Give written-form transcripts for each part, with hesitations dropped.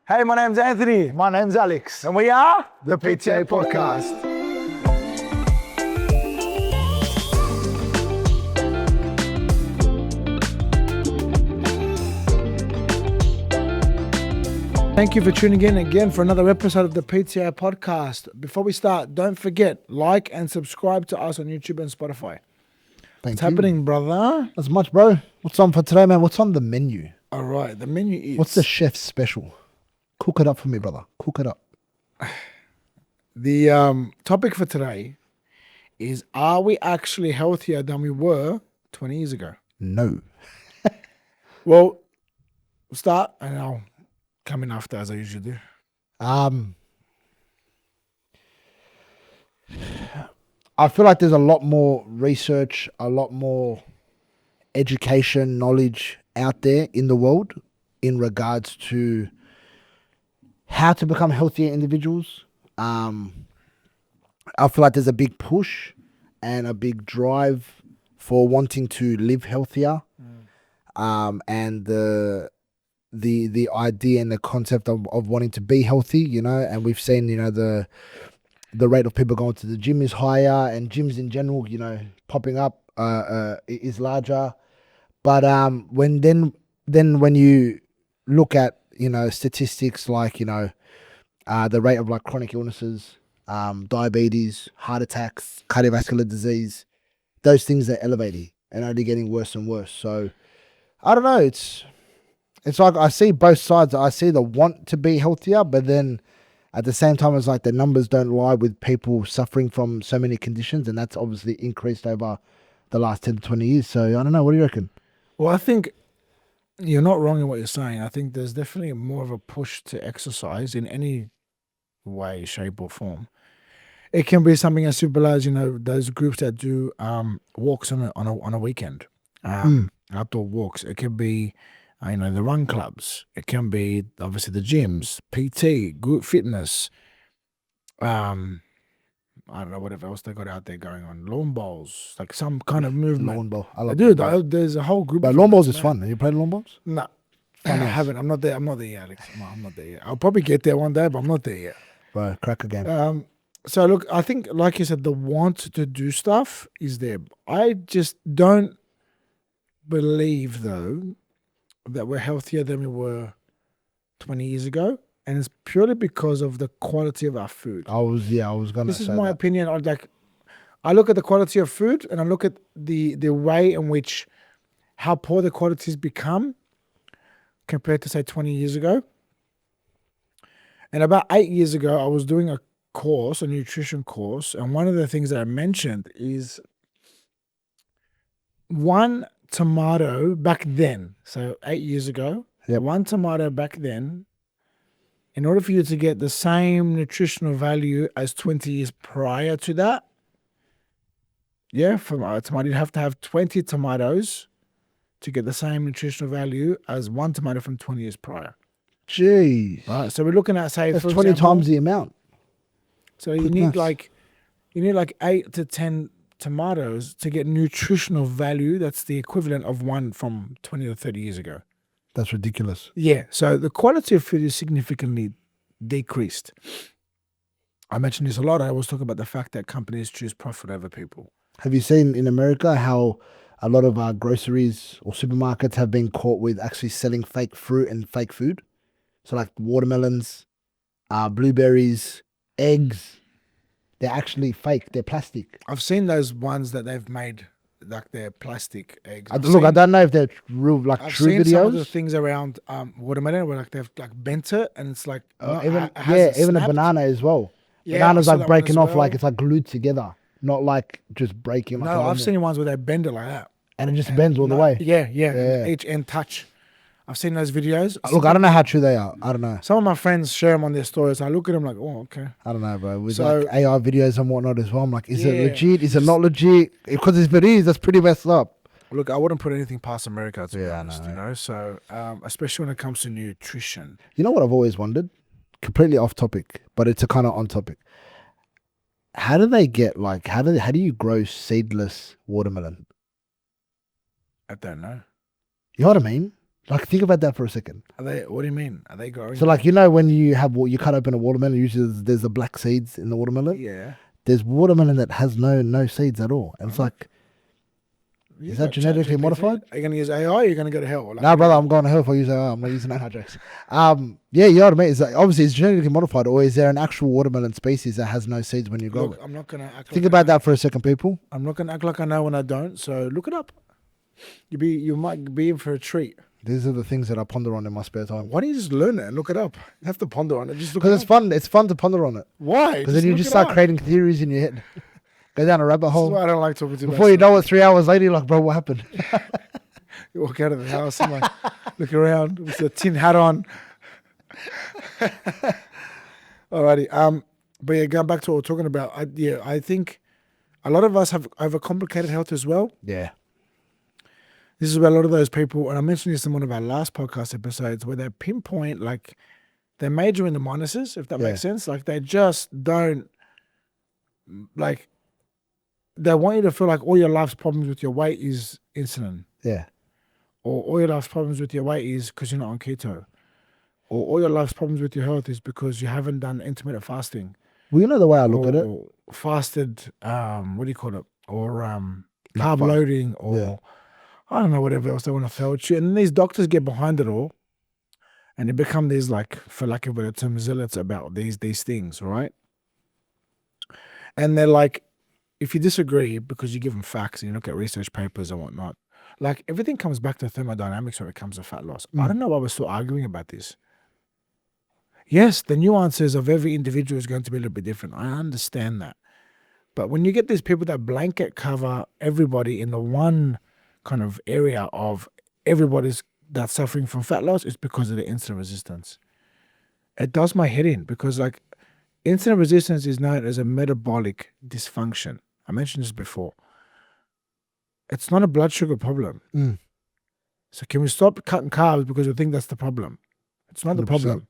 Hey, my name's Anthony. My name's Alex. And we are The PTA Podcast. Thank you for tuning in again for another episode of the PTA Podcast. Before we start, don't forget, like and subscribe to us on YouTube and Spotify. What's happening, brother? That's much, bro. What's on for today, man? What's on the menu? All right, the menu is... What's the chef's special? Cook it up for me, brother. Cook it up. The topic for today is, are we actually healthier than we were 20 years ago? No. Well, we'll start and I'll come in after, as I usually do. I feel like there's a lot more research, a lot more education, knowledge out there in the world in regards to how to become healthier individuals. I feel like there's a big push and a big drive for wanting to live healthier. And the idea and the concept of wanting to be healthy, you know, and we've seen, you know, the rate of people going to the gym is higher, and gyms in general, you know, popping up is larger. But when you look at, you know, statistics like, you know, the rate of like chronic illnesses, diabetes, heart attacks, cardiovascular disease, those things are elevating and only getting worse and worse. So I don't know. It's like I see both sides. I see the want to be healthier, but then at the same time, it's like the numbers don't lie with people suffering from so many conditions, and that's obviously increased over the last 10 to 20 years. So I don't know. What do you reckon? Well, I think you're not wrong in what you're saying. I think there's definitely more of a push to exercise in any way, shape, or form. It can be something as simple as, you know, those groups that do walks on a weekend, outdoor walks. It can be, you know, the run clubs. It can be obviously the gyms, PT, group fitness. I don't know, whatever else they got out there going on. Lawn bowls, like some kind of movement. Lawn bowl. I love Dude, it. there's a whole group. But lawn bowls is fun. Have you played lawn bowls? No, I haven't. I'm not there yet, Alex. I'm not there yet. I'll probably get there one day, but I'm not there yet. Bro, crack a game. So look, I think, like you said, the want to do stuff is there. I just don't believe, though, that we're healthier than we were 20 years ago. And it's purely because of the quality of our food. I was going to say This is my opinion. I look at the quality of food, and I look at the way in which how poor the quality has become compared to, say, 20 years ago. And about 8 years ago, I was doing a nutrition course, and one of the things that I mentioned is one tomato back then, so 8 years ago, one tomato back then, in order for you to get the same nutritional value as 20 years prior to that, from a tomato, you'd have to have 20 tomatoes to get the same nutritional value as one tomato from 20 years prior. Jeez. Right, so we're looking at, say, that's for 20 example, times the amount. So you need like 8 to 10 tomatoes to get nutritional value that's the equivalent of one from 20 or 30 years ago. That's ridiculous. Yeah, so the quality of food is significantly decreased. I mentioned this a lot. I always talk about the fact that companies choose profit over people. Have you seen in America how a lot of our groceries or supermarkets have been caught with actually selling fake fruit and fake food? So like watermelons, blueberries, eggs, they're actually fake. They're plastic. I've seen those ones that they've made, like they're plastic eggs. I don't know if they're real, like I've true seen videos. some of the things around watermelon where like they've like bent it, and it's like even a banana as well. Yeah, Banana's like breaking off, well. like it's like glued together, not like just breaking. No, I've seen ones where they bend it like that, and it just bends all the way. Yeah. Each end touch. I've seen those videos. Look, I don't know how true they are. I don't know. Some of my friends share them on their stories. I look at them like, oh, okay. I don't know, bro. With like AI videos and whatnot as well, I'm like, is it legit? Is it not legit? Because if it is, that's pretty messed up. Look, I wouldn't put anything past America, to be honest, you know. So, especially when it comes to nutrition. You know what I've always wondered? Completely off topic, but it's a kind of on topic. How do they get how do you grow seedless watermelon? I don't know. You know what I mean? Like, think about that for a second. Are they? What do you mean? Are they growing? So, like, you know, when you cut open a watermelon, usually there's the black seeds in the watermelon. Yeah. There's watermelon that has no seeds at all, and it's like, You is that got genetically ChatGPT. modified? Are you going to use AI or are you going to go to hell? Like, Nah, brother, I'm going to hell if I use AI. I'm not using AI jokes. Yeah, you know what I mean? It's like, obviously, it's genetically modified, or is there an actual watermelon species that has no seeds when you grow Look, it? I'm not going to act Think like about that for a second, people. I'm not going to act like I know when I don't. So look it up. You might be in for a treat. These are the things that I ponder on in my spare time. Why don't you just learn it and look it up? You have to ponder on it. Just look Because it it's up. fun. It's fun to ponder on it. Why? Because then you look just it start up. creating theories in your head. Go down a rabbit This is hole. why I don't like talking to you. Before you know it, 3 hours later, you're like, bro, what happened? You walk out of the house and like look around with a tin hat on. Alrighty. But yeah, going back to what we're talking about. I think a lot of us have overcomplicated health as well. Yeah. This is where a lot of those people, and I mentioned this in one of our last podcast episodes, where they pinpoint, like, they major in the minuses, if that makes sense. Like, they just don't, like, they want you to feel like all your life's problems with your weight is insulin. Yeah. Or all your life's problems with your weight is because you're not on keto. Or all your life's problems with your health is because you haven't done intermittent fasting. Well, you know the way I look at it? Or fasted, what do you call it? Or carb fun. loading, or I don't know, whatever else they want to felch you. And then these doctors get behind it all and they become these, like, for lack of a better term, zealots about these things, right? And they're like, if you disagree because you give them facts and you look at research papers and whatnot, like, everything comes back to thermodynamics when it comes to fat loss. I don't know why we're still arguing about this. Yes, the nuances of every individual is going to be a little bit different. I understand that. But when you get these people that blanket cover everybody in the one kind of area of everybody's that's suffering from fat loss, it's because of the insulin resistance. It does my head in because, like, insulin resistance is known as a metabolic dysfunction. I mentioned this before. It's not a blood sugar problem. So can we stop cutting carbs because we think that's the problem? It's not the 100%. problem.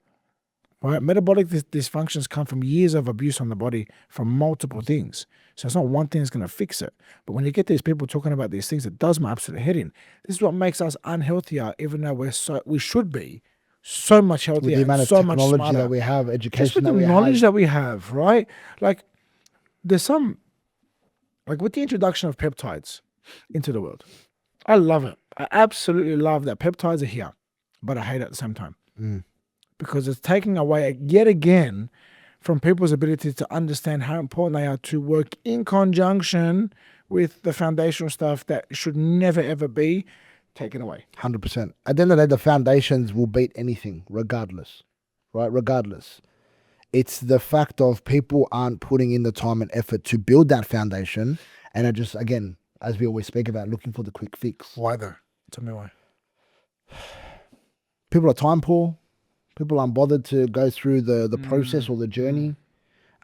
Right? Metabolic dysfunctions come from years of abuse on the body from multiple things. So it's not one thing that's going to fix it. But when you get these people talking about these things, it does my absolute head in. This is what makes us unhealthier, even though we should be so much healthier, With the amount of so much technology smarter. that we have, education Just with that the we knowledge have. that we have, right? Like, there's some, like, with the introduction of peptides into the world, I love it. I absolutely love that peptides are here, but I hate it at the same time. Because it's taking away yet again from people's ability to understand how important they are to work in conjunction with the foundational stuff that should never, ever be taken away. 100%. At the end of the day, the foundations will beat anything, regardless. Right? Regardless. It's the fact of people aren't putting in the time and effort to build that foundation and are just, again, as we always speak about, looking for the quick fix. Why though? Tell me why. People are time poor. People aren't bothered to go through the process or the journey.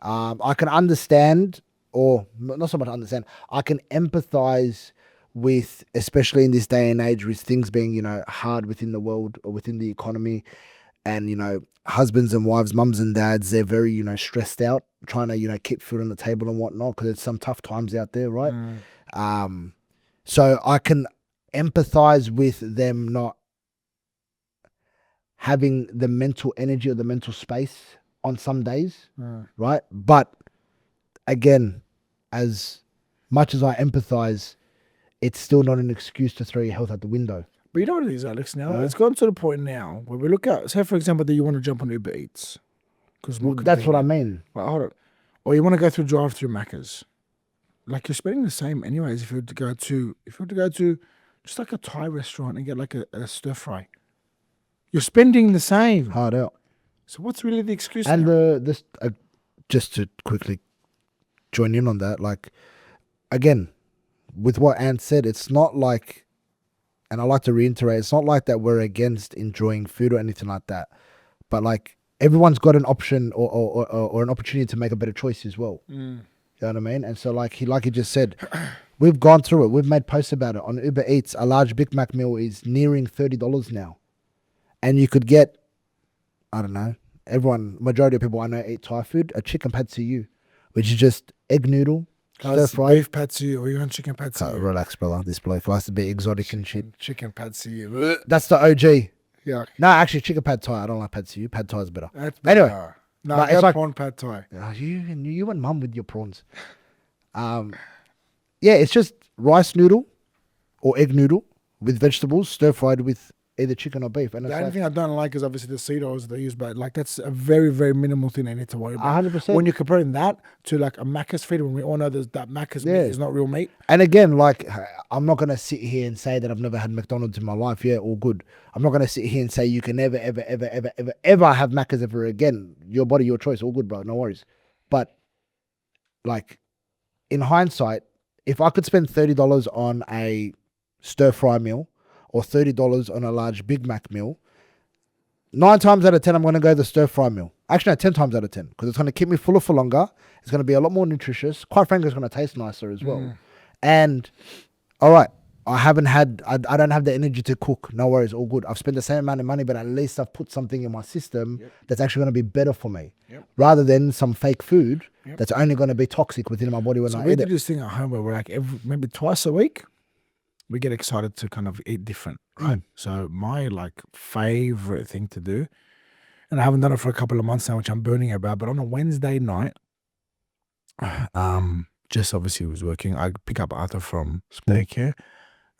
I can understand, or not so much understand, I can empathize with, especially in this day and age, with things being, hard within the world or within the economy. And, husbands and wives, mums and dads, they're very, stressed out, trying to, keep food on the table and whatnot, because there's some tough times out there, right? So I can empathize with them not having the mental energy or the mental space on some days, right? But again, as much as I empathize, it's still not an excuse to throw your health out the window. But you know what it is, Alex, now? It's gotten to the point now where we look at, say, for example, that you want to jump on Uber Eats. That's what I mean. Well, hold on. Or you want to go through drive-through Macca's. Like, you're spending the same anyways if you were to go to just like a Thai restaurant and get like a stir fry. You're spending the same. Hard out. So what's really the excuse? And now? just to quickly join in on that, like, again, with what Ant said, it's not like, and I like to reiterate, it's not like that we're against enjoying food or anything like that. But like, everyone's got an option or an opportunity to make a better choice as well. You know what I mean? And so like he just said, we've gone through it. We've made posts about it. On Uber Eats, a large Big Mac meal is nearing $30 now. And you could get, I don't know, majority of people I know eat Thai food, a chicken pad see ew, which is just egg noodle, Stir fry. Beef patsy or even chicken patsy. Relax, brother. This bloke likes to be exotic and shit. Chicken patsy. That's the OG. Yeah. No, actually, chicken pad thai. I don't like pad see. Pad thai is better. That's Anyway. better. No, But I it's got like- prawn pad thai. You and mum with your prawns. Yeah, it's just rice noodle or egg noodle with vegetables stir fried with either chicken or beef. And The it's only like thing I don't like is obviously the seed oils they use, but like that's a very, very minimal thing I need to worry about. 100%. When you're comparing that to like a Macca's feed, when we all know that Macca's meat Yeah. is not real meat. And again, like, I'm not going to sit here and say that I've never had McDonald's in my life. Yeah, all good. I'm not going to sit here and say you can never, ever, ever, ever, ever, ever have Macca's ever again. Your body, your choice. All good, bro. No worries. But, like, in hindsight, if I could spend $30 on a stir-fry meal or $30 on a large Big Mac meal, 9 times out of 10, I'm going to go the stir-fry meal. Actually, no, 10 times out of 10, because it's going to keep me fuller for longer. It's going to be a lot more nutritious. Quite frankly, it's going to taste nicer as well. And, all right, I don't have the energy to cook. No worries, all good. I've spent the same amount of money, but at least I've put something in my system that's actually going to be better for me. Rather than some fake food that's only going to be toxic within my body when So I we eat do it. this thing at home where we're like maybe twice a week, we get excited to kind of eat different, right? So my like favorite thing to do, and I haven't done it for a couple of months now, which I'm burning about, but on a Wednesday night, just obviously was working. I pick up Arthur from daycare,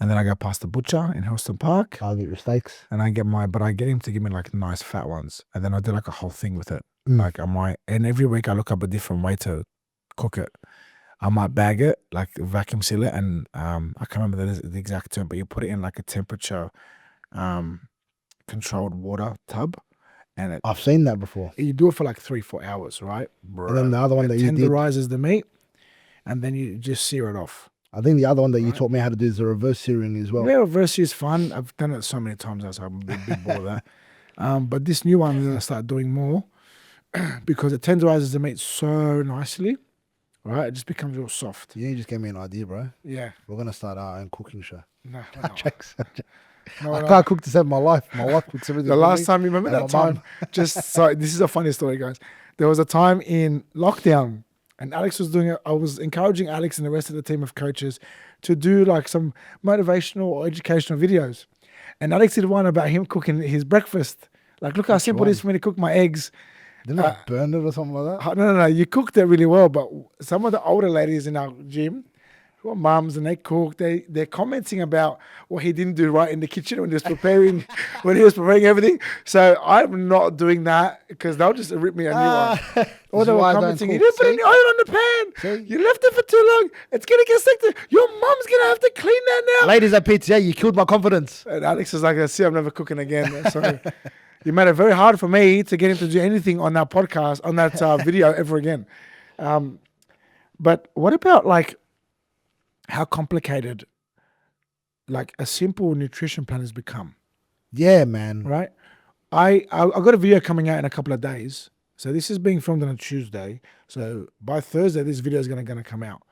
and then I go past the butcher in Helston Park, I'll get your steaks. and I get him to give me like nice fat ones, and then I do like a whole thing with it. Like and every week I look up a different way to cook it. I might bag it, like vacuum seal it, and I can't remember the exact term, but you put it in like a temperature controlled water tub, and I've seen that before. you do it for like 3-4 hours, right? And then the other one that you did, tenderizes the meat, and then you just sear it off. I think the other one that you taught me how to do is the reverse searing as well. Yeah, reverse is fun. I've done it so many times now, so I'm a bit bored of that. But this new one I'm gonna start doing more because it tenderizes the meat so nicely, right? It just becomes real soft. You just gave me an idea, bro. Yeah. We're going to start our own cooking show. No, Jokes. no, I no. can't cook to save my life. My wife cooks everything. The for last me. time, you remember and that my time? mum. Just sorry, this is a funny story, guys. There was a time in lockdown, and Alex was doing it. I was encouraging Alex and the rest of the team of coaches to do like some motivational or educational videos. And Alex did one about him cooking his breakfast. Like, look how simple it is for me to cook my eggs. Didn't I burn it or something like that? No. You cooked it really well, but some of the older ladies in our gym, who are mums and they cook, they're commenting about what he didn't do right in the kitchen when he was preparing everything. So I'm not doing that because they'll just rip me a new one. Or they were commenting, you didn't put any oil on the pan. You left it for too long. It's gonna get stuck to your mum's gonna have to clean that now. Ladies at PTA, you killed my confidence. And Alex is like, I see, I'm never cooking again. So you made it very hard for me to get him to do anything on that podcast, on that video ever again. But what about like how complicated like a simple nutrition plan has become, Yeah, man. right? I got a video coming out in a couple of days. So this is being filmed on a Tuesday. So by Thursday, this video is gonna come out.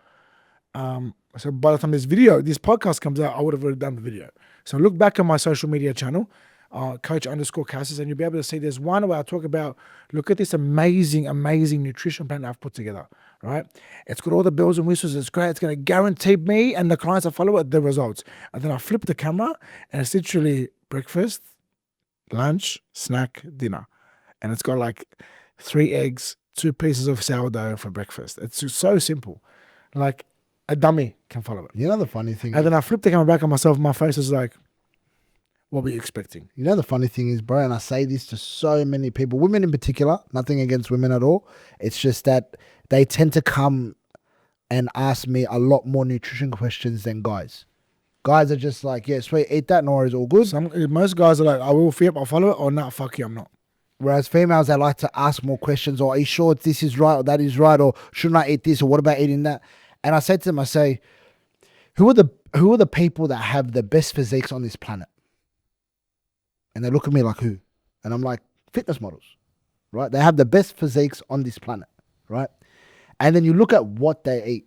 So by the time this podcast comes out, I would have already done the video. So look back on my social media channel, Coach_Cassis, and you'll be able to see there's one where I talk about, look at this amazing nutrition plan I've put together, right? It's got all the bells and whistles. It's great. It's going to guarantee me and the clients that follow it the results. And then I flip the camera and it's literally breakfast, lunch, snack, dinner. And it's got like 3 eggs, 2 pieces of sourdough for breakfast. It's just so simple. Like a dummy can follow it. You know the funny thing? And then I flip the camera back on myself. My face is like, what were you expecting? You know the funny thing is, bro, and I say this to so many people, women in particular, nothing against women at all. It's just that they tend to come and ask me a lot more nutrition questions than guys. Guys are just like, yeah, sweet, eat that, no worries, all good. Most guys are like, I will flip, I'll follow it, or not, fuck you, I'm not. Whereas females, they like to ask more questions, or are you sure this is right, or that is right, or shouldn't I eat this, or what about eating that? And I say to them, I say, who are the people that have the best physiques on this planet? And they look at me like, who? And I'm like, fitness models, right? They have the best physiques on this planet, right? And then you look at what they eat,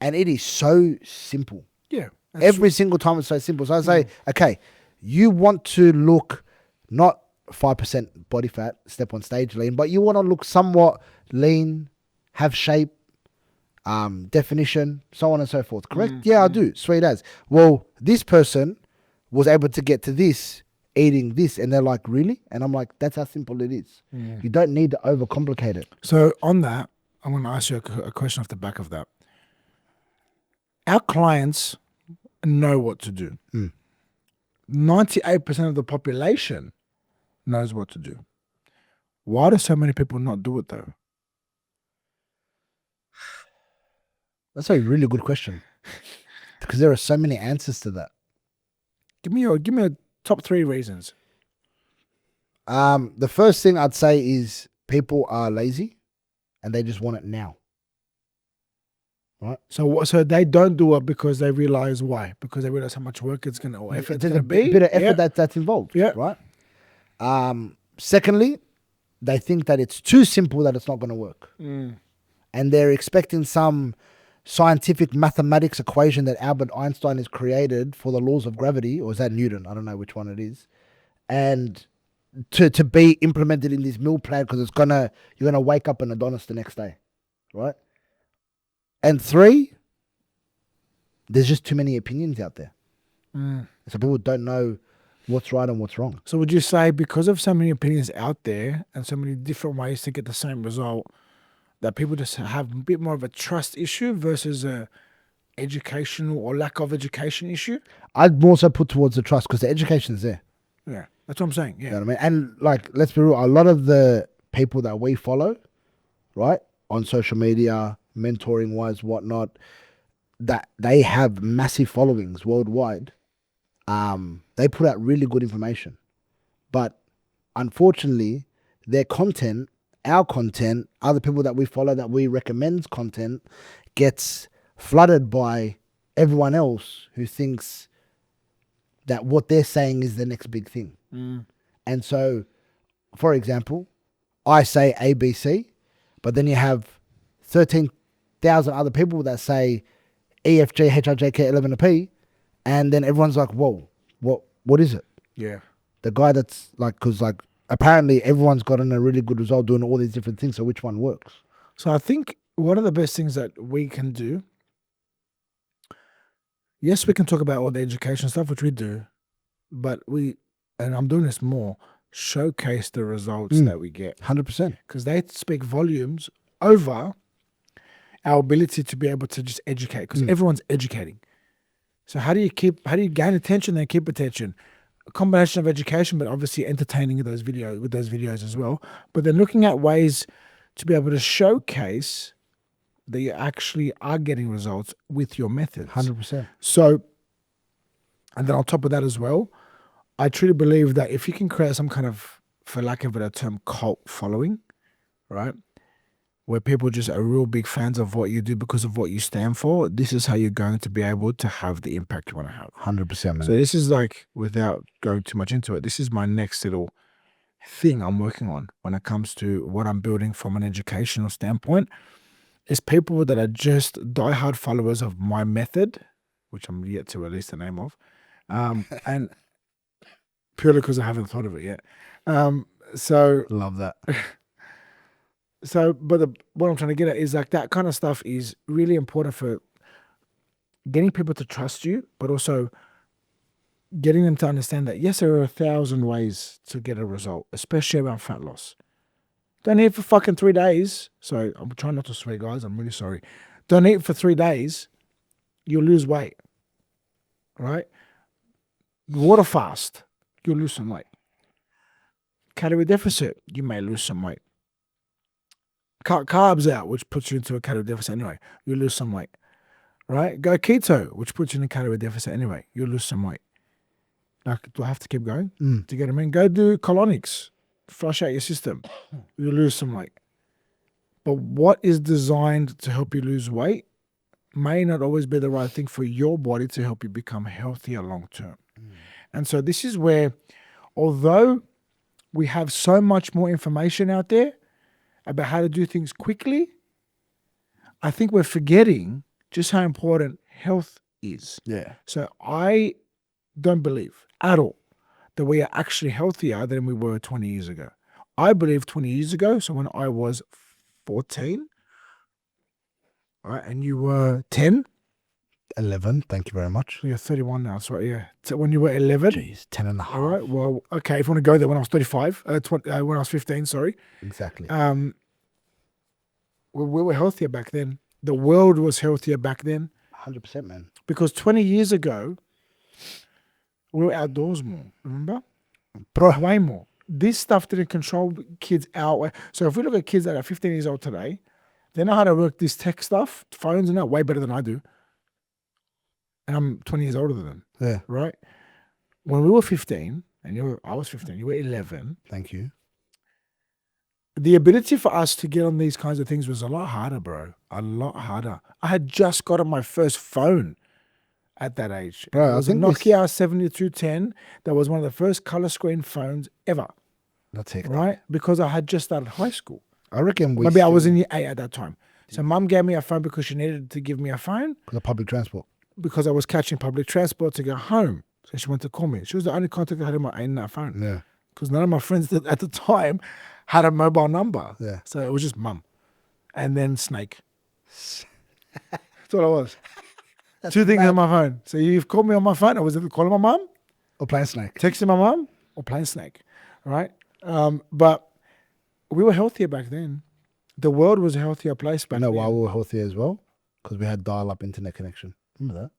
and it is so simple. Yeah. Every single time it's so simple. So I say, okay, you want to look not 5% body fat, step on stage lean, but you want to look somewhat lean, have shape, definition, so on and so forth. Correct? Yeah, I do. Sweet as. Well, this person was able to get to this eating this, and they're like, really? And I'm like, that's how simple it is. You don't need to overcomplicate it. So on that, I'm going to ask you a question off the back of that. Our clients know what to do. 98% of the population knows what to do. Why do so many people not do it though? That's a really good question. Because there are so many answers to that. Give me a top 3 reasons. The first thing I'd say is people are lazy and they just want it now. Right? So they don't do it because they realize why? Because they realize how much work it's going to, or effort it's There's going a to be. bit of effort that's involved. Yeah. Right? Secondly, they think that it's too simple that it's not going to work. And they're expecting some scientific mathematics equation that Albert Einstein has created for the laws of gravity, or is that Newton? I don't know which one it is. And to be implemented in this meal plan because you're gonna wake up an Adonis the next day, right? And 3, there's just too many opinions out there, so people don't know what's right and what's wrong. So would you say because of so many opinions out there and so many different ways to get the same result, that people just have a bit more of a trust issue versus a educational or lack of education issue? I'd more so put towards the trust because the education's there. Yeah, that's what I'm saying. Yeah. You know what I mean? And like, let's be real, a lot of the people that we follow, right, on social media, mentoring wise, whatnot, that they have massive followings worldwide. They put out really good information, but unfortunately, their content, our content, other people that we follow that we recommend content, gets flooded by everyone else who thinks that what they're saying is the next big thing. And so, for example, I say ABC, but then you have 13,000 other people that say EFG, HIJK, 11P, and then everyone's like, whoa, what is it? Yeah. The guy that's like, because like apparently everyone's gotten a really good result doing all these different things, so which one works? So I think one of the best things that we can do, yes, we can talk about all the education stuff, which we do, but and I'm doing this more, showcase the results that we get. 100%. Because they speak volumes over our ability to be able to just educate, because everyone's educating. So how do you gain attention and keep attention? A combination of education, but obviously entertaining with those videos as well. But then looking at ways to be able to showcase that you actually are getting results with your methods. 100%. So, and then on top of that as well, I truly believe that if you can create some kind of, for lack of a better term, cult following, right? Where people just are real big fans of what you do because of what you stand for, this is how you're going to be able to have the impact you want to have. 100%, man. So this is like, without going too much into it, this is my next little thing I'm working on when it comes to what I'm building from an educational standpoint. Is people that are just diehard followers of my method, which I'm yet to release the name of, and purely because I haven't thought of it yet. So Love that. But what I'm trying to get at is like that kind of stuff is really important for getting people to trust you, but also getting them to understand that, yes, there are 1,000 ways to get a result, especially around fat loss. Don't eat for fucking 3 days. So I'm trying not to swear, guys. I'm really sorry. Don't eat for 3 days. You'll lose weight. Right? Water fast. You'll lose some weight. Calorie deficit. You may lose some weight. Cut carbs out, which puts you into a calorie deficit anyway. You'll lose some weight. Right? Go keto, which puts you in a calorie deficit anyway. You'll lose some weight. Like, do I have to keep going to get them in? Go do colonics. Flush out your system. You'll lose some weight. But what is designed to help you lose weight may not always be the right thing for your body to help you become healthier long term. And so this is where, although we have so much more information out there about how to do things quickly, I think we're forgetting just how important health is. Yeah. So I don't believe at all that we are actually healthier than we were 20 years ago. I believe 20 years ago, so when I was 14, right? And you were 10. 11. Thank you very much. So you're 31 now. So yeah. So when you were 11. Jeez, 10 and a half. All right. Well, okay. If you want to go there, when I was 35, when I was 15, sorry. Exactly. We were healthier back then. The world was healthier back then 100%, man. because 20 years ago, we were outdoors more. Remember? Bro, Way more. This stuff didn't control kids out. So if we look at kids that are 15 years old today, they know how to work this tech stuff, phones and that, way better than I do. And I'm 20 years older than them, yeah, right? When we were 15, and I was 15, you were 11, thank you. the ability for us to get on these kinds of things was a lot harder, bro. A lot harder. I had just gotten my first phone at that age. Bro, It was a Nokia 7210. That was one of the first color screen phones ever, That's it. right? Because I had just started high school. I reckon we Maybe I was in year 8 at that time. So mum gave me a phone because she needed to give me a phone because of public transport. because I was catching public transport to go home. So she went to call me. She was the only contact I had in that phone. Yeah. Because none of my friends at the time had a mobile number. Yeah. So it was just mum. And then Snake. That's what I was. Two things on my phone. So you've called me on my phone. I was either calling my mum, Or playing Snake. texting my mum, or playing Snake. Right? But we were healthier back then. The world was a healthier place back You know then. why we were healthy as well? Because we had dial-up internet connection. Remember that?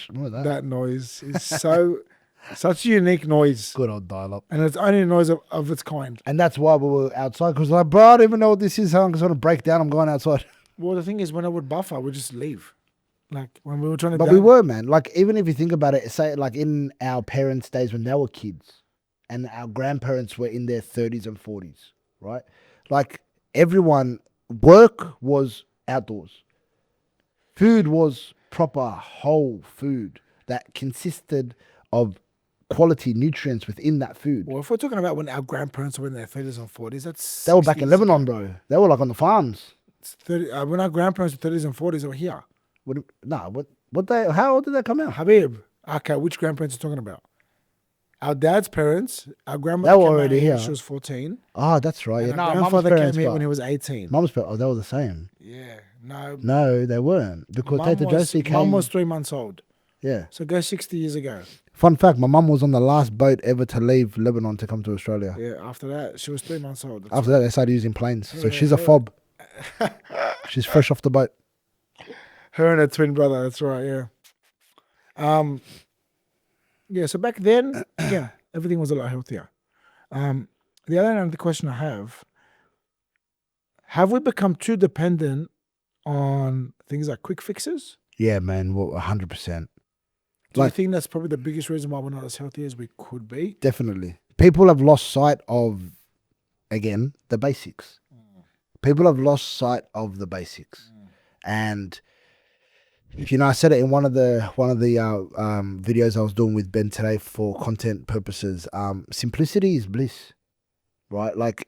Remember that? That noise is such a unique noise. Good old dial-up. And it's only a noise of its kind. And that's why we were outside. Because like, bro, I don't even know what this is. How I'm going to break down. I'm going outside. Well, the thing is, when I would buffer, we'd just leave. Like when we were trying to. But we were, man. Like, even if you think about it, say like in our parents' days when they were kids and our grandparents were in their 30s and 40s, right? Like everyone, work was outdoors. Food was proper whole food that consisted of quality nutrients within that food. Well, if we're talking about when our grandparents were in their 30s and 40s, that's. They were back in 60s. Lebanon, bro. They were like on the farms. It's 30, when our grandparents were 30s and 40s, they were here. How old did they come out? Habib. Okay, which grandparents are you talking about? Our dad's parents, our grandmother They were came out already here. here. She was 14. Oh, that's right. Yeah, And our no, grandfather mum's came parents, here but when he was 18. mum's parents, oh, they were the same. Yeah. No. No, they weren't. Because Tata Josie came. Mum was 3 months old. Yeah. So go 60 years ago. Fun fact, my mum was on the last boat ever to leave Lebanon to come to Australia. Yeah, after that, she was 3 months old. That's After that, they started using planes. So Yeah, she's a yeah. fob. She's fresh off the boat. her and her twin brother. That's right. Yeah. Yeah. So back then, yeah, everything was a lot healthier. The other question I have we become too dependent on things like quick fixes? Yeah, man. Well, 100%. Do you Like- think that's probably the biggest reason why we're not as healthy as we could be? Definitely. People have lost sight of, again, the basics. People have lost sight of the basics. And, you know, I said it in one of the videos I was doing with Ben today for content purposes. Simplicity is bliss, right? Like,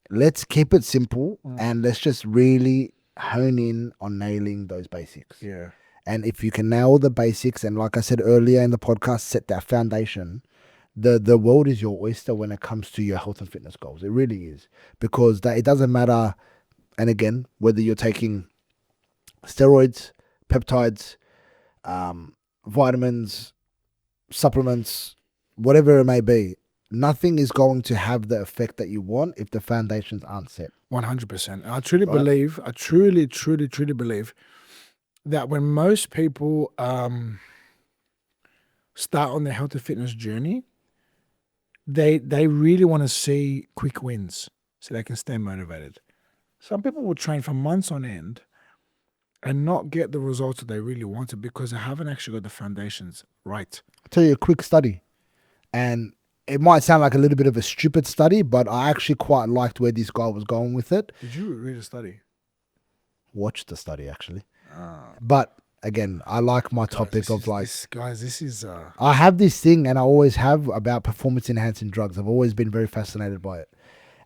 let's keep it simple and let's just really hone in on nailing those basics. Yeah. And if you can nail the basics, and like I said earlier in the podcast, set that foundation, the world is your oyster when it comes to your health and fitness goals. It really is. Because it doesn't matter, and again, whether you're taking steroids, peptides, vitamins, supplements, whatever it may be, nothing is going to have the effect that you want if the foundations aren't set. 100%. I truly Right. believe, I truly believe that when most people start on their health and fitness journey, they really want to see quick wins so they can stay motivated. Some people will train for months on end and not get the results that they really wanted because they haven't actually got the foundations right. I'll tell you a quick study. And it might sound like a little bit of a stupid study, but I actually quite liked where this guy was going with it. Did you read a study? Watched the study, actually. But again, I like my topic of like... This is... I have this thing, and I always have, about performance-enhancing drugs. I've always been very fascinated by it.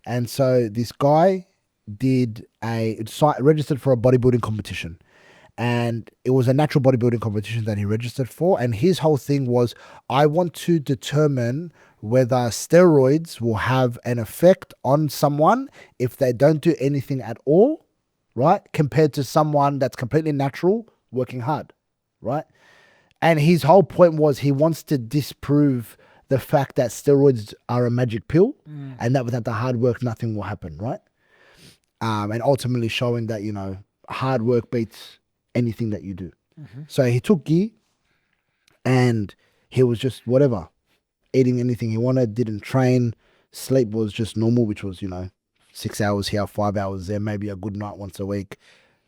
And so this guy registered for a bodybuilding competition. And it was a natural bodybuilding competition that he registered for. And his whole thing was, I want to determine whether steroids will have an effect on someone if they don't do anything at all, right? Compared to someone that's completely natural, working hard, right? And his whole point was he wants to disprove the fact that steroids are a magic pill and that without the hard work, nothing will happen, right? And ultimately showing that, you know, hard work beats anything that you do. So he took gear and he was just whatever, eating anything he wanted, didn't train. Sleep was just normal, which was, you know, 6 hours here, 5 hours there, maybe a good night once a week.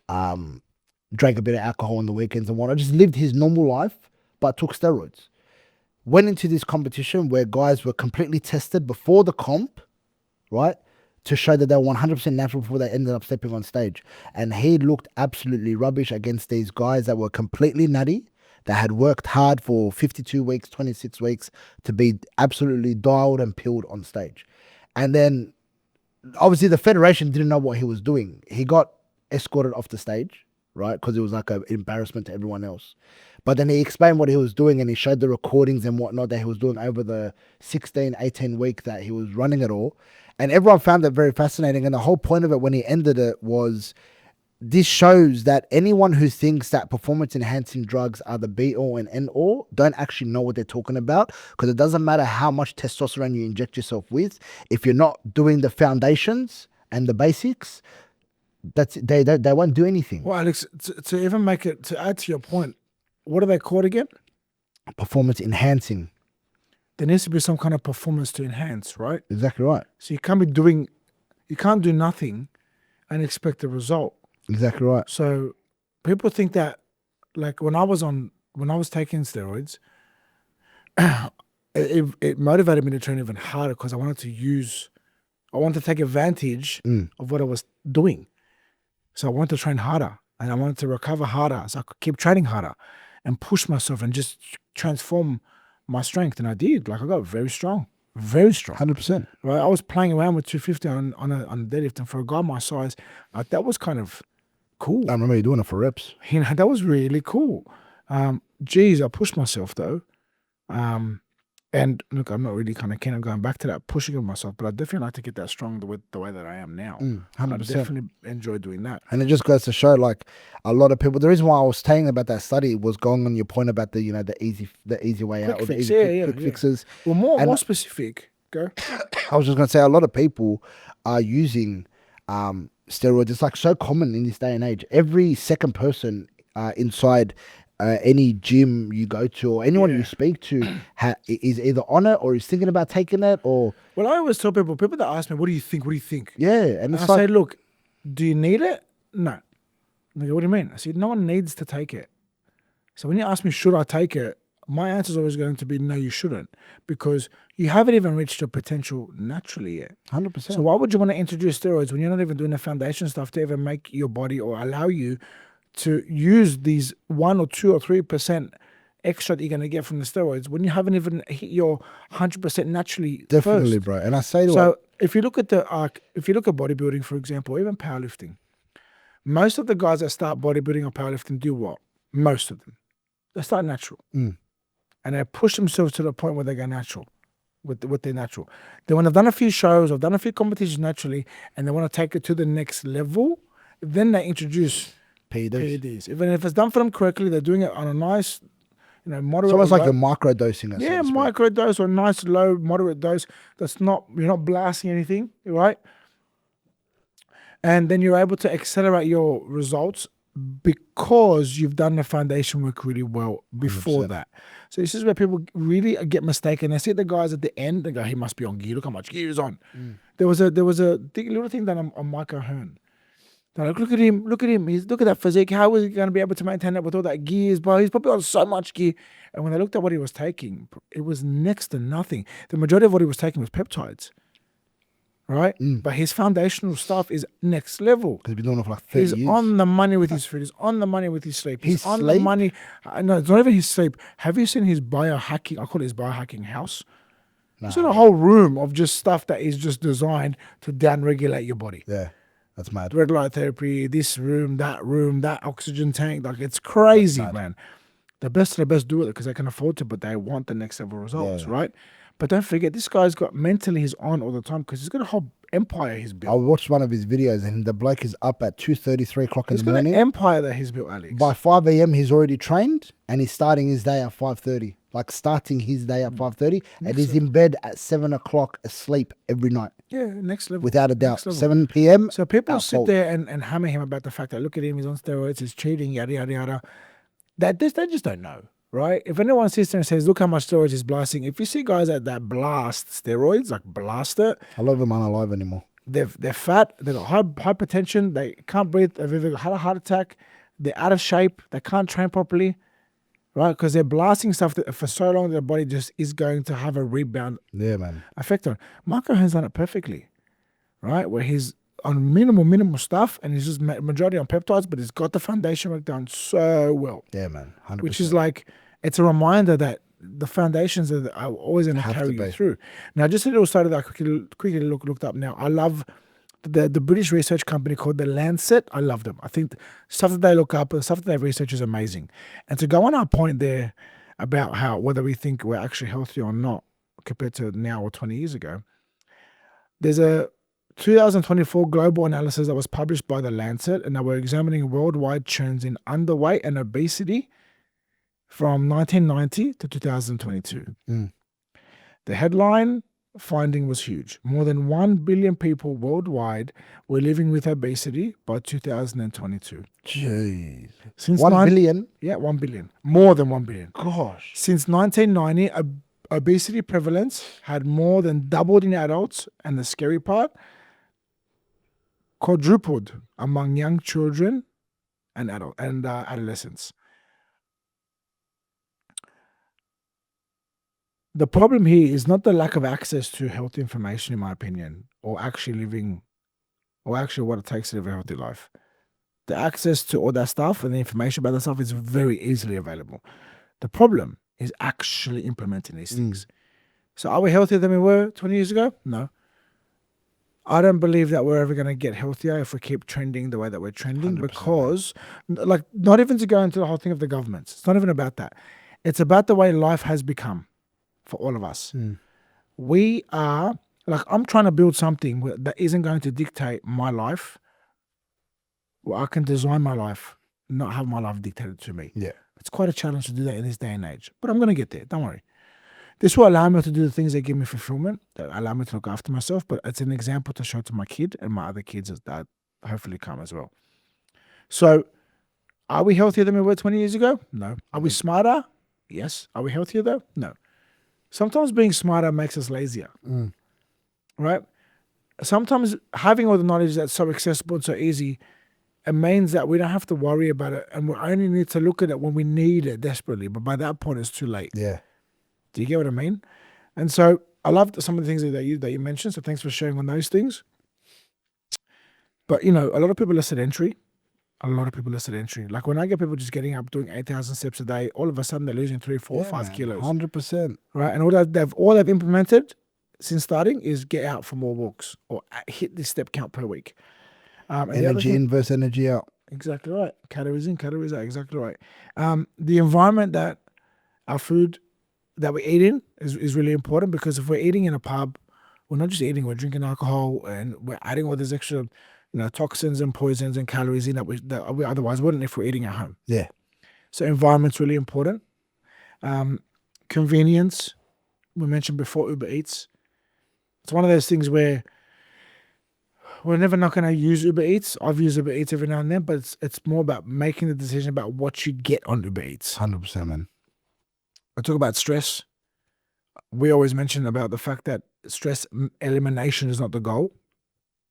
Drank a bit of alcohol on the weekends and whatnot. Just lived his normal life, but took steroids. Went into this competition where guys were completely tested before the comp, right? To show that they were 100% natural before they ended up stepping on stage. And he looked absolutely rubbish against these guys that were completely nutty, that had worked hard for 52 weeks, 26 weeks to be absolutely dialed and pilled on stage. And then obviously the federation didn't know what he was doing. He got escorted off the stage, right? Because it was like an embarrassment to everyone else. But then he explained what he was doing and he showed the recordings and whatnot that he was doing over the 16, 18 week that he was running it all. And everyone found that very fascinating. And the whole point of it when he ended it was this shows that anyone who thinks that performance enhancing drugs are the be all and end all don't actually know what they're talking about, because it doesn't matter how much testosterone you inject yourself with. If you're not doing the foundations and the basics, they won't do anything. Well, Alex, to even make it, to add to your point, what are they called again? Performance enhancing. There needs to be some kind of performance to enhance, right? Exactly right. So you can't do nothing and expect a result. Exactly right. So people think that, like when I was taking steroids, it motivated me to train even harder because I wanted to take advantage of what I was doing. So I wanted to train harder and I wanted to recover harder. So I could keep training harder and push myself and just transform my strength. And I did. Like I got very strong. 100%. Right. I was playing around with 250 on a deadlift, and for a guy my size, that was kind of cool. I remember you doing it for reps. You know, that was really cool. Geez, I pushed myself though. And look, I'm not really kind of keen on going back to that pushing of myself, but I definitely like to get that strong the way that I am now. 100%. I definitely enjoy doing that. And it just goes to show, like, a lot of people. The reason why I was saying about that study was going on your point about the, you know, the easy way out, or the easy quick fixes. Well, more specific. Go. I was just going to say, a lot of people are using steroids. It's like so common in this day and age. Every second person inside any gym you go to or anyone you speak to is either on it or is thinking about taking it. Or well, I always tell people that ask me, what do you think? Yeah. And I say, look, do you need it? No. They go, what do you mean? I said, no one needs to take it. So when you ask me, should I take it? My answer is always going to be, no, you shouldn't, because you haven't even reached your potential naturally yet. 100%. So why would you want to introduce steroids when you're not even doing the foundation stuff to even make your body or allow you to use these 1 or 2 or 3% extra that you're going to get from the steroids when you haven't even hit your 100% naturally? Definitely, first. bro. And I say to so if you look at bodybuilding, for example, or even powerlifting, most of the guys that start bodybuilding or powerlifting do what? Most of them, they start natural, and they push themselves to the point where they go natural with their natural. Then when they've done a few shows or done a few competitions naturally, and they want to take it to the next level, then they introduce PEDs. Even if it's done for them correctly, they're doing it on a nice, moderate. It's almost like the micro dosing. Yeah, micro dose or a nice low moderate dose. That's not, you're not blasting anything, right? And then you're able to accelerate your results because you've done the foundation work really well before 100%. that. So this is where people really get mistaken. They see the guys at the end, they go, he must be on gear. Look how much gear he's on. There was a little thing done on Mike O'Hearn. They're like, look at him. Look at that physique. How is he going to be able to maintain that with all that gear? He's probably on so much gear. And when they looked at what he was taking, it was next to nothing. The majority of what he was taking was peptides, right? But his foundational stuff is next level. Because he's been doing it for like 30 years. He's on the money with his food. He's on the money with his sleep. He's on sleep? the money. No, it's not even his sleep. Have you seen his biohacking? I call it his biohacking house. It's in a whole room of just stuff that is just designed to down-regulate your body. Yeah, that's mad. Red light therapy, this room, that oxygen tank. Like, it's crazy, man. The best of the best do it because they can afford to, but they want the next level results, right? But don't forget, this guy's got mentally he's on all the time because he's got a whole empire he's I built. watched one of his videos and the bloke is up at 2:30, 3 o'clock in He's the got an morning. empire that he's built, Alex. By 5 a.m. he's already trained and he's starting his day at 5:30. Like starting his day at 5:30 and he's in bed at 7 o'clock asleep every night. Yeah, next level. Without a doubt. Next level. 7 p.m. So people out sit cold. there and hammer him about the fact that look at him, he's on steroids, he's cheating, yada yada yada. They just don't know, right? If anyone sits there and says, look how much steroids he's blasting, if you see guys that blast steroids, like blast it, A lot of them aren't alive anymore. they're fat, they've got hypertension, they can't breathe, they've either had a heart attack, they're out of shape, they can't train properly, right? Because they're blasting stuff that for so long their body just is going to have a rebound Yeah, man. effect on. Marco has done it perfectly, right? Where he's on minimal stuff and he's just majority on peptides, but he's got the foundation work done so well, Yeah, man. 100%. which is like, it's a reminder that the foundations are always going to Have carry to you be. through. Now, just a little study that I quickly looked up now. I love the British research company called the Lancet. I love them. I think the stuff that they look up, the stuff that they research is amazing. And to go on our point there about how whether we think we're actually healthy or not compared to now or 20 years ago, there's a 2024 global analysis that was published by the Lancet, and they were examining worldwide trends in underweight and obesity from 1990 to 2022. Mm. The headline finding was huge. More than 1 billion people worldwide were living with obesity by 2022. Jeez. Since 1 billion? Yeah, 1 billion. More than 1 billion. Gosh. Since 1990, obesity prevalence had more than doubled in adults, and the scary part, quadrupled among young children and adolescents. The problem here is not the lack of access to health information, in my opinion, or actually what it takes to live a healthy life. The access to all that stuff and the information about that stuff is very easily available. The problem is actually implementing these things. So are we healthier than we were 20 years ago? No. I don't believe that we're ever going to get healthier if we keep trending the way that we're trending 100%, because, like, not even to go into the whole thing of the governments. It's not even about that. It's about the way life has become for all of us. We are, like, I'm trying to build something that isn't going to dictate my life. Well, I can design my life, not have my life dictated to me. Yeah. It's quite a challenge to do that in this day and age, but I'm going to get there. Don't worry. This will allow me to do the things that give me fulfillment, that allow me to look after myself, but it's an example to show to my kid and my other kids that hopefully come as well. So, are we healthier than we were 20 years ago? No. Are we smarter? Yes. Are we healthier though? No. Sometimes being smarter makes us lazier, right? Sometimes having all the knowledge that's so accessible and so easy, it means that we don't have to worry about it and we only need to look at it when we need it desperately. But by that point, it's too late. Yeah. Do you get what I mean? And so I loved some of the things that you mentioned. So thanks for sharing on those things. But, you know, a lot of people are sedentary. Like when I get people just getting up, doing 8,000 steps a day, all of a sudden they're losing 3, 4, 5 kilos. 100%. Right? And all they've implemented since starting is get out for more walks or hit this step count per week. And the other Energy thing- in versus energy out. Exactly right. Calories in, calories out. Exactly right. The environment that our food that we eat in is really important, because if we're eating in a pub, we're not just eating, we're drinking alcohol and we're adding all these extra, toxins and poisons and calories in that we otherwise wouldn't if we're eating at home. Yeah. So environment's really important. Convenience, we mentioned before, Uber Eats. It's one of those things where we're never not going to use Uber Eats. I've used Uber Eats every now and then, but it's more about making the decision about what you get on Uber Eats. 100%, man. I talk about stress. We always mention about the fact that stress elimination is not the goal.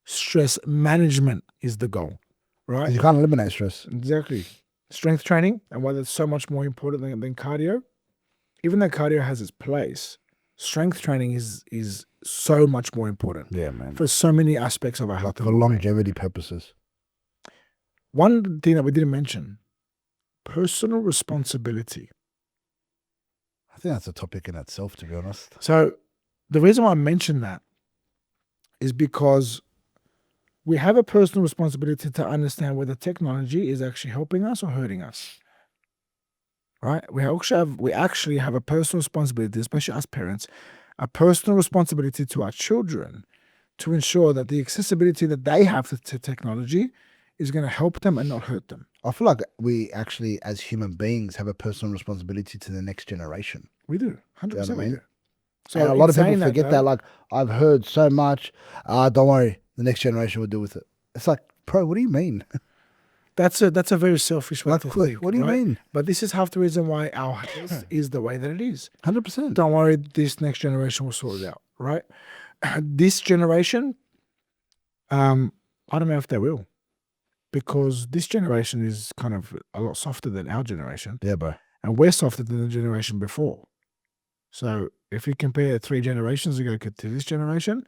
Stress management is the goal, right? You can't eliminate stress. Exactly. Strength training, and why that's so much more important than cardio. Even though cardio has its place, strength training is so much more important Yeah, man. for so many aspects of our health. For longevity purposes. One thing that we didn't mention, personal responsibility. I think that's a topic in itself, to be honest. So the reason why I mention that is because we have a personal responsibility to understand whether technology is actually helping us or hurting us. Right? We actually have a personal responsibility, especially as parents, a personal responsibility to our children to ensure that the accessibility that they have to technology is going to help them and not hurt them. I feel like we actually, as human beings, have a personal responsibility to the next generation. We do. 100% You know what I we mean? do. So And a lot of in people saying forget that. though, Like, I've heard so much. Don't worry, the next generation will deal with it. It's like, bro, what do you mean? that's a very selfish way Like, to think. what do you right? mean? But this is half the reason why our health is the way that it is. 100%. Don't worry, this next generation will sort it out, right? This generation, I don't know if they will, because this generation is kind of a lot softer than our generation, Yeah, bro. and we're softer than the generation before. So if you compare 3 generations ago to this generation,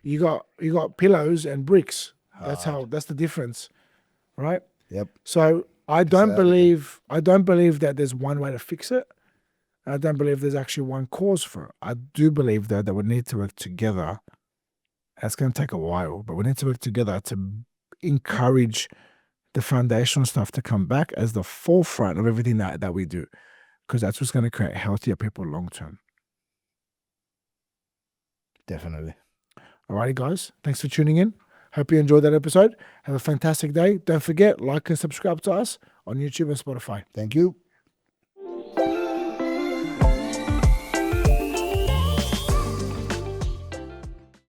you got pillows and bricks. That's the difference, right? Yep. So I don't Sadly. believe that there's one way to fix it. I don't believe there's actually one cause for it. I do believe though that we need to work together. That's going to take a while, but we need to work together to encourage the foundational stuff to come back as the forefront of everything that we do, because that's what's going to create healthier people long term. Definitely. Alrighty, guys. Thanks for tuning in. Hope you enjoyed that episode. Have a fantastic day. Don't forget, like and subscribe to us on YouTube and Spotify. Thank you.